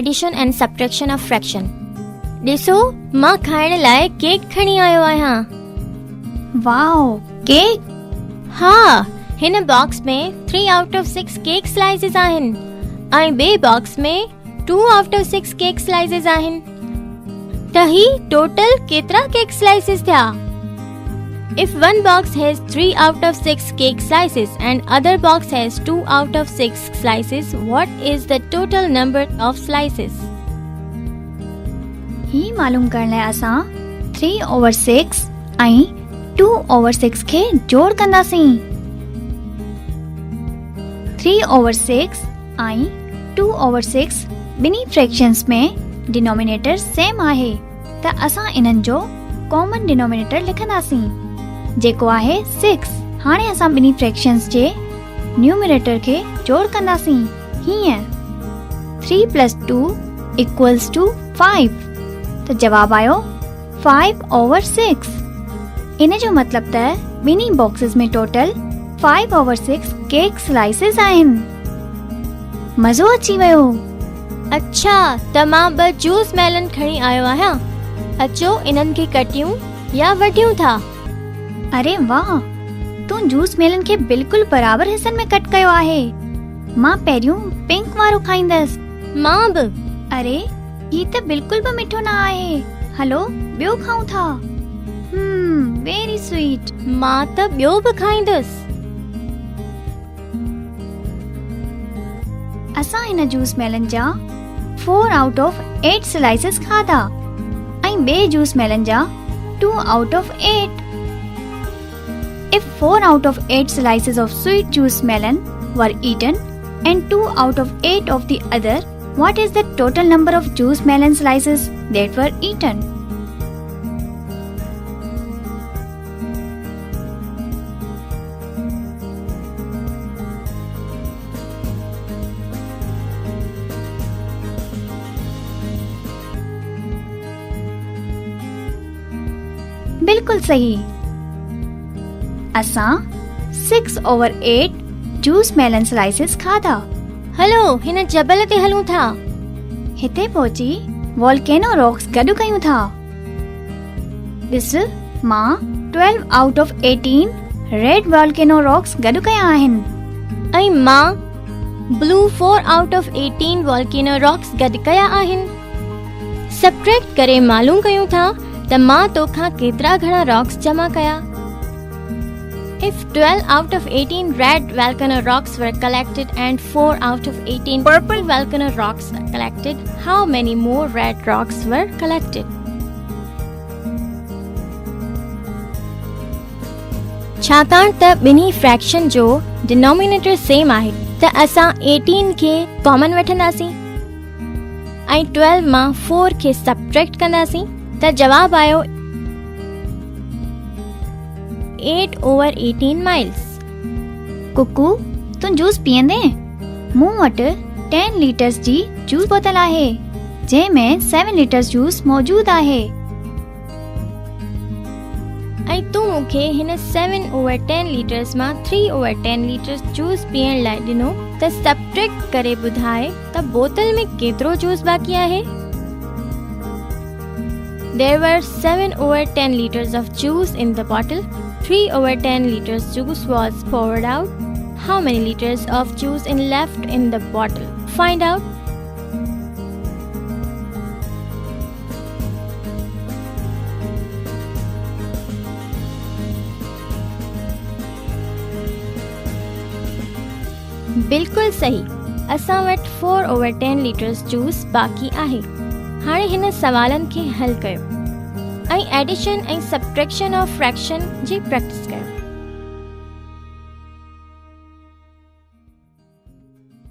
Addition and subtraction of fraction. ॾिसो मां खाइण लाइ केक खणी आयो आहियां। Wow, cake? हाँ, हिन बॉक्स में 3 आउट ऑफ 6 केक स्लाइसेस आहिनि ऐं ॿिए बॉक्स में 2 आउट ऑफ 6 केक स्लाइसेस आहिनि। त ही टोटल केतिरा केक स्लाइसेस थिया? If one box has 3 out of 6 cake slices and other box has 2 out of 6 slices, what is the total number of slices? ही मालूम करण लाइ असां 3/6 ऐं 2/6 खे जोड़ कंदासीं। 3/6 ऐं 2/6 ॿिन्ही फ्रैक्शंस में डिनोमिनेटर सेम आहे, त असां इन्हनि जो कॉमन डिनोमिनेटर लिखंदासीं जेको आहे 6। हाणे असां ॿिन्ही फ्रैक्शंस जे न्यूमरेटर खे जोड़ कंदासीं हीअं 3 + 2 = 5। त जवाब आयो 5/6। इन जो मतलब त ॿिन्ही बॉक्सेस में टोटल 5/6 केक स्लाइसेस आहिनि। मज़ो अची वियो? अच्छा, त मां 2 जूस मेलन खणी आयो आहियां। अचो इन्हनि खे कटियूं या वढियूं था। अरे वाह, तूं जूस मेलन खे बिल्कुल बराबर हिस्सनि में कट कयो आहे। मां पहिरियों पिंक वारो खाईंदसि। मां बि। अरे ही त बिल्कुल बि मिठो न आहे। हलो ॿियो खाऊं था। Very sweet. मां त ॿियो बि खाईंदसि। असां हिन जूस मेलन जा 4 आउट ऑफ 8 स्लाइसेस खाधा ऐं ॿिए जूस मेलन जा 2 out of 8। If 4 out of 8 slices of sweet juice melon were eaten and 2 out of 8 of the other, what is the total number of juice melon slices that were eaten? बिल्कुल सही। असां 6/8 juice melon slices खाधा। हलो हिन जबल ते हलूं था। हिते पहुची वोल्केनो रॉक्स गॾु कयूं था। ॾिस, मां 12 out of 18 red volcano rocks गॾु कया आहिनि ऐं मां blue 4 out of 18 volcano rocks गॾु कया आहिनि। सब्ट्रैक्ट करे मालूम कयूं था त मां तोखां केतिरा घणा रॉक्स जमा कया। If 12 out of 18 red volcano rocks were collected and 4 out of 18 purple volcano rocks were collected, how many more red rocks were collected? छाकाणि त ॿिन्ही फ्रैक्शन जो डिनोमिनेटर सेम आहे त असां 18 खे कॉमन वठंदासीं ऐं 12 मां 4 खे सब्ट्रैक्ट कंदासीं त जवाब आयो 8/18 माइल्स। कुकू, तूं जूस पीअंदे? मूं वटि 10 लीटर्स जी जूस बोतल आहे जंहिंमें 7 लीटर्स जूस मौजूद आहे। ऐं तूं मूंखे हिन 7/10 लीटर्स मां 3/10 लीटर्स जूस पीअण लाइ ॾिनो त सब्ट्रैक्ट करे ॿुधाए त बोतल में केतिरो जूस बाक़ी आहे। There were 7/10 liters of juice in the bottle. 3/10 liters juice was poured out. How many liters of juice is left in the bottle? Find out. बिल्कुल सही। असां वटि 4/10 liters juice बाक़ी आहे। हाणे हिन सवालनि खे हल कयो ऐं एडिशन ऐं सब्ट्रैक्शन ऑफ फ्रैक्शन जी प्रैक्टिस कयो।